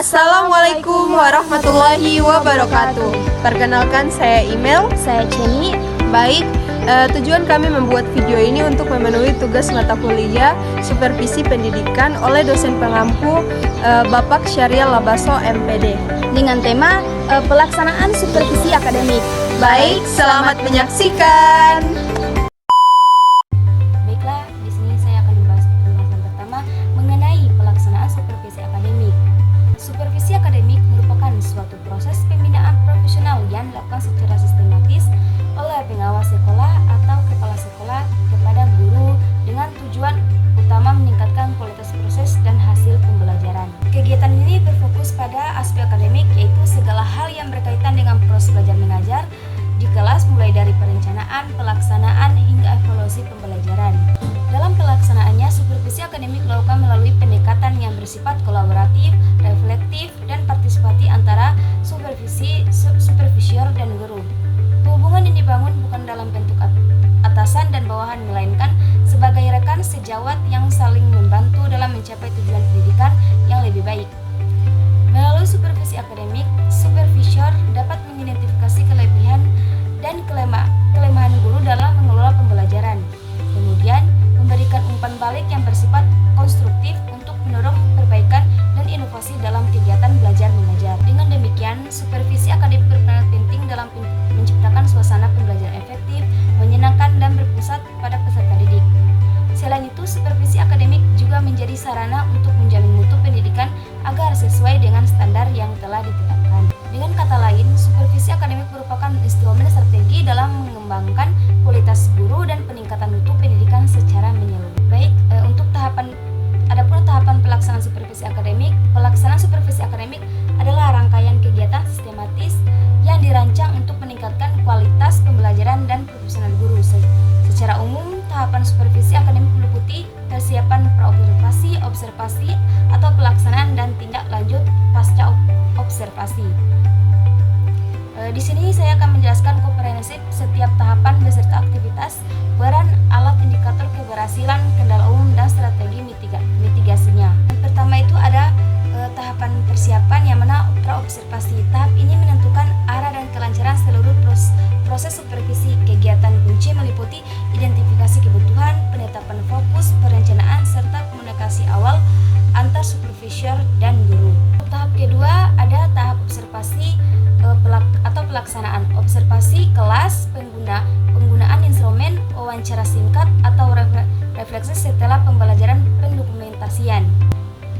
Assalamualaikum warahmatullahi wabarakatuh. Perkenalkan, saya Email. Saya Ceni. Baik, tujuan kami membuat video ini untuk memenuhi tugas mata kuliah Supervisi Pendidikan oleh dosen pengampu Bapak Syahrial Labaso, MPD. Dengan tema pelaksanaan supervisi akademik. Baik, selamat menyaksikan. Baiklah, di sini saya akan membahas pembahasan pertama mengenai pelaksanaan supervisi akademik. Supervisi akademik merupakan suatu proses pembinaan profesional yang dilakukan secara sistematis oleh pengawas sekolah atau kepala sekolah kepada guru dengan tujuan utama meningkatkan kualitas proses dan hasil pembelajaran. Kegiatan ini berfokus pada aspek akademik, yaitu segala hal yang berkaitan dengan proses belajar mengajar di kelas, mulai dari perencanaan, pelaksanaan, hingga evaluasi pembelajaran. Dalam pelaksanaannya, supervisi akademik dilakukan melalui pendekatan yang bersifat kolaboratif, reflektif, dan partisipasi antara supervisor dan guru. Hubungan yang dibangun bukan dalam bentuk atasan dan bawahan, melainkan sebagai rekan sejawat yang saling membantu dalam mencapai tujuan pendidikan yang lebih baik. Melalui supervisi akademik, supervisor dapat mengidentifikasi kelebihan dan kelemahan guru dalam mengelola pembelajaran. Kemudian, memberikan umpan balik yang bersifat konstruktif untuk mendorong perbaikan dan inovasi dalam kegiatan belajar mengajar. Dengan demikian, supervisi akademik berperan penting dalam menciptakan suasana pembelajaran efektif, menyenangkan, dan berpusat pada peserta didik. Selain itu, supervisi akademik juga menjadi sarana untuk menjamin mutu pendidikan agar sesuai dengan standar yang telah ditetapkan. Dengan kata lain, supervisi akademik merupakan instrumen strategi dalam mengembangkan kualitas guru dan peningkatan mutu pendidikan secara menyeluruh. Baik, untuk adapun tahapan pelaksanaan supervisi akademik. Pelaksanaan supervisi akademik adalah rangkaian kegiatan sistematis yang dirancang untuk meningkatkan kualitas pembelajaran dan profesional guru. Secara umum, tahapan supervisi akademik meliputi persiapan praobservasi, observasi atau pelaksanaan, dan tindak lanjut pasca observasi. Di sini saya akan menjelaskan komprehensif setiap tahapan beserta aktivitas, peran, alat indikator keberhasilan, kendala umum, dan strategi mitigasinya. Yang pertama itu ada tahapan persiapan, yang mana praobservasi. Tahap ini menentukan arah dan kelancaran seluruh proses supervisi. Kegiatan kunci meliputi identifikasi kebutuhan, penetapan fokus, perencanaan, serta komunikasi awal antar supervisor dan guru. Tahap kedua ada tahap observasi atau pelaksanaan. Observasi kelas, penggunaan instrumen, wawancara singkat, atau refleksi setelah pembelajaran, pendokumentasian.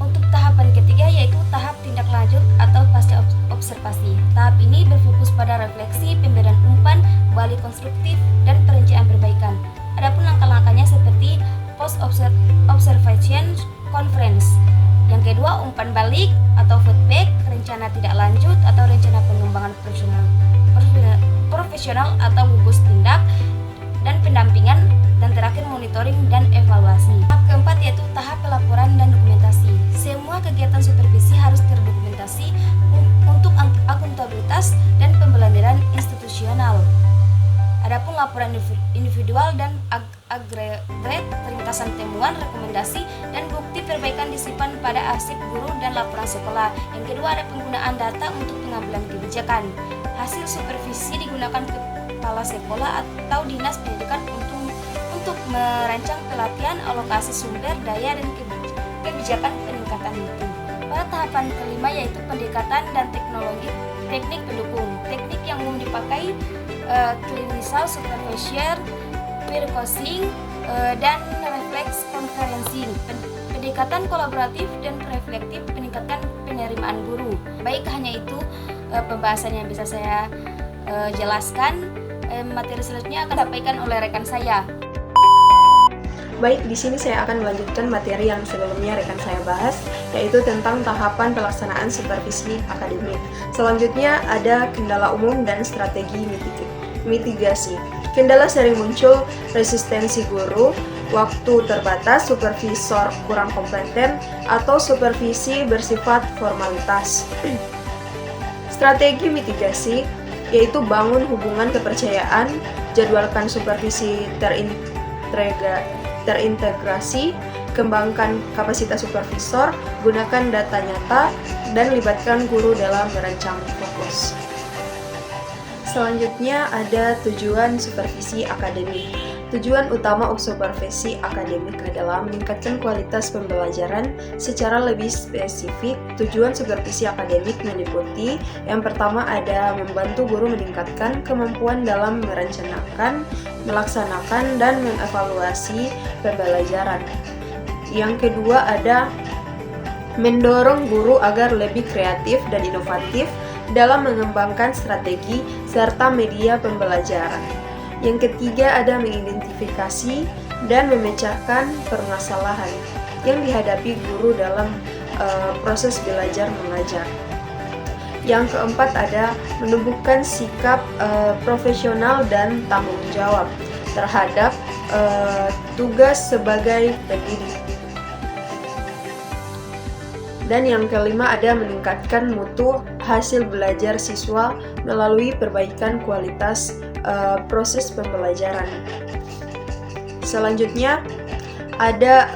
Untuk tahapan ketiga yaitu tahap tindak lanjut atau pasca observasi. Tahap ini berfokus pada refleksi, pemberian umpan balik konstruktif, dan perencanaan perbaikan. Adapun langkah-langkahnya seperti post observation conference. Yang kedua, umpan balik atau feedback, rencana tidak lanjut atau rencana pengembangan profesional atau gugus tindak, dan pendampingan, dan terakhir monitoring dan evaluasi. Tahap keempat yaitu tahap pelaporan dan dokumentasi. Semua kegiatan supervisi harus terdokumentasi untuk akuntabilitas dan pembelajaran institusional. Adapun laporan individual dan agregat, ringkasan temuan, rekomendasi, dan bukti perbaikan disimpan pada arsip guru dan laporan sekolah. Yang kedua ada penggunaan data untuk pengambilan kebijakan. Hasil supervisi digunakan kepala sekolah atau dinas pendidikan untuk merancang pelatihan, alokasi sumber daya, dan kebijakan peningkatan mutu. Pada tahapan kelima yaitu pendekatan dan teknik pendukung. Teknik yang umum dipakai clinical supervision, peer coaching, dan refleks konferensi. Pendekatan kolaboratif dan reflektif meningkatkan penerimaan guru. Baik, hanya itu pembahasan yang bisa saya jelaskan. Materi selanjutnya akan disampaikan oleh rekan saya. Baik, di sini saya akan melanjutkan materi yang sebelumnya rekan saya bahas, yaitu tentang tahapan pelaksanaan supervisi akademik. Selanjutnya ada kendala umum dan strategi mitigasi. Kendala sering muncul resistensi guru, waktu terbatas, supervisor kurang kompeten, atau supervisi bersifat formalitas. Strategi mitigasi yaitu bangun hubungan kepercayaan, jadwalkan supervisi terintegrasi, kembangkan kapasitas supervisor, gunakan data nyata, dan libatkan guru dalam merancang fokus. Selanjutnya ada tujuan supervisi akademik. Tujuan utama supervisi akademik adalah meningkatkan kualitas pembelajaran. Secara lebih spesifik, tujuan supervisi akademik meliputi yang pertama ada membantu guru meningkatkan kemampuan dalam merencanakan, melaksanakan, dan mengevaluasi pembelajaran. Yang kedua ada mendorong guru agar lebih kreatif dan inovatif dalam mengembangkan strategi serta media pembelajaran. Yang ketiga ada mengidentifikasi dan memecahkan permasalahan yang dihadapi guru dalam proses belajar mengajar. Yang keempat ada menumbuhkan sikap profesional dan tanggung jawab terhadap tugas sebagai pendidik. Dan yang kelima ada meningkatkan mutu hasil belajar siswa melalui perbaikan kualitas proses pembelajaran. Selanjutnya ada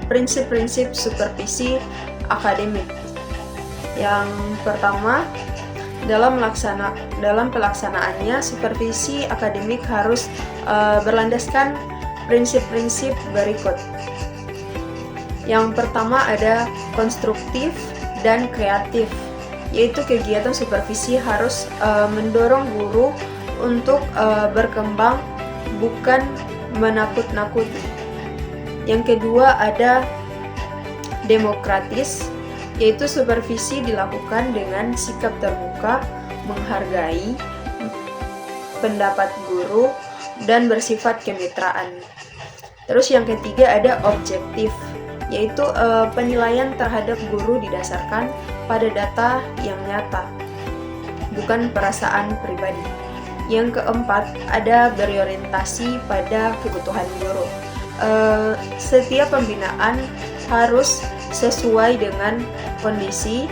prinsip-prinsip supervisi akademik. Yang pertama, dalam pelaksanaannya supervisi akademik harus berlandaskan prinsip-prinsip berikut. Yang pertama ada konstruktif dan kreatif, yaitu kegiatan supervisi harus mendorong guru untuk berkembang, bukan menakut-nakuti. Yang kedua ada demokratis, yaitu supervisi dilakukan dengan sikap terbuka, menghargai pendapat guru, dan bersifat kemitraan. Terus yang ketiga ada objektif, yaitu penilaian terhadap guru didasarkan pada data yang nyata, bukan perasaan pribadi. Yang keempat ada berorientasi pada kebutuhan guru. Setiap pembinaan harus sesuai dengan kondisi,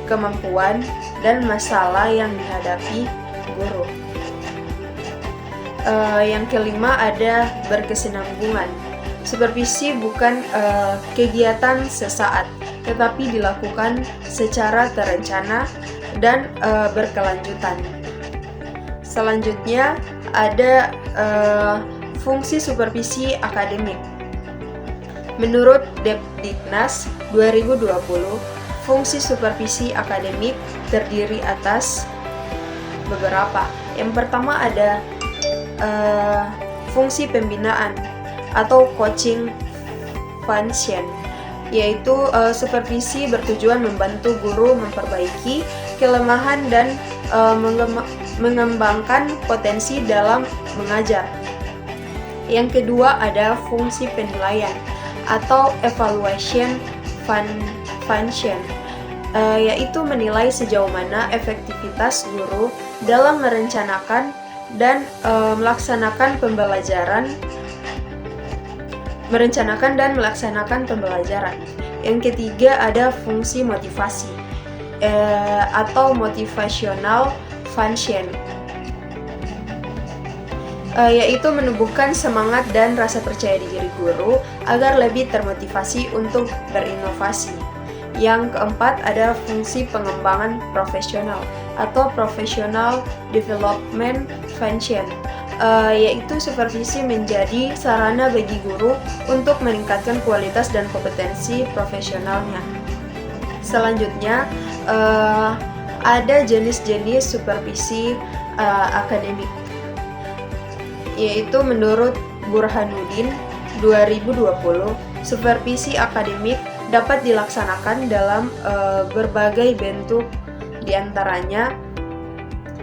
kemampuan, dan masalah yang dihadapi guru. Yang kelima ada berkesinambungan. Supervisi bukan kegiatan sesaat, tetapi dilakukan secara terencana dan berkelanjutan. Selanjutnya ada fungsi supervisi akademik. Menurut Depdiknas 2020, fungsi supervisi akademik terdiri atas beberapa. Yang pertama ada fungsi pembinaan atau coaching function, yaitu supervisi bertujuan membantu guru memperbaiki kelemahan dan mengembangkan potensi dalam mengajar. Yang kedua ada fungsi penilaian atau evaluation function, yaitu menilai sejauh mana efektivitas guru dalam merencanakan dan melaksanakan pembelajaran. Yang ketiga ada fungsi motivasi atau motivational function, yaitu menumbuhkan semangat dan rasa percaya diri guru agar lebih termotivasi untuk berinovasi. Yang keempat ada fungsi pengembangan profesional atau professional development function, yaitu supervisi menjadi sarana bagi guru untuk meningkatkan kualitas dan kompetensi profesionalnya. Selanjutnya ada jenis-jenis supervisi akademik, yaitu menurut Burhanuddin 2020, supervisi akademik dapat dilaksanakan dalam berbagai bentuk. Di antaranya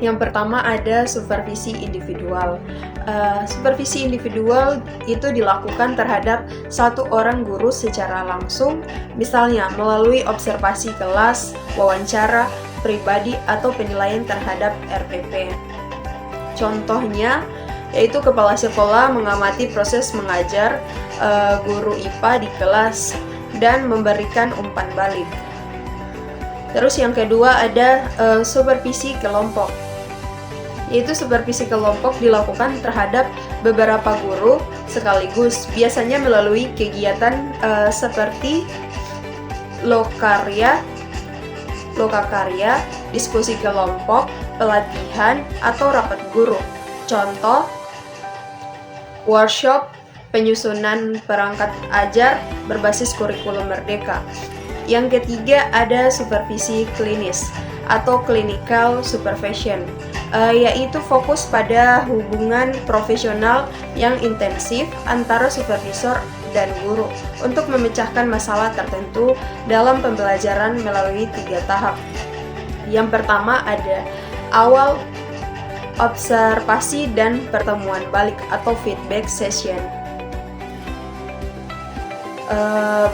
yang pertama ada supervisi individual. Supervisi individual itu dilakukan terhadap satu orang guru secara langsung, misalnya melalui observasi kelas, wawancara pribadi, atau penilaian terhadap RPP. Contohnya yaitu kepala sekolah mengamati proses mengajar guru IPA di kelas dan memberikan umpan balik. Terus yang kedua ada supervisi kelompok, yaitu supervisi kelompok dilakukan terhadap beberapa guru sekaligus, biasanya melalui kegiatan seperti lokakarya, diskusi kelompok, pelatihan, atau rapat guru. Contoh, workshop penyusunan perangkat ajar berbasis kurikulum merdeka. Yang ketiga ada supervisi klinis atau clinical supervision, yaitu fokus pada hubungan profesional yang intensif antara supervisor dan guru untuk memecahkan masalah tertentu dalam pembelajaran melalui 3 tahap. Yang pertama ada awal observasi dan pertemuan balik atau feedback session.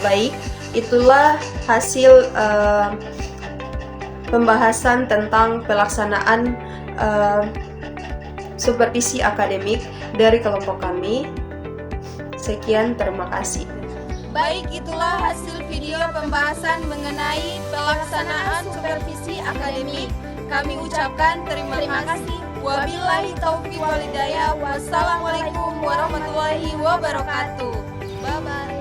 Baik, itulah hasil pembahasan tentang pelaksanaan supervisi akademik dari kelompok kami. Sekian, terima kasih. Baik, itulah hasil video pembahasan mengenai pelaksanaan supervisi akademik. Kami ucapkan terima kasih. Wabillahi taufiq wal hidayah. Wassalamualaikum warahmatullahi wabarakatuh. Bye bye.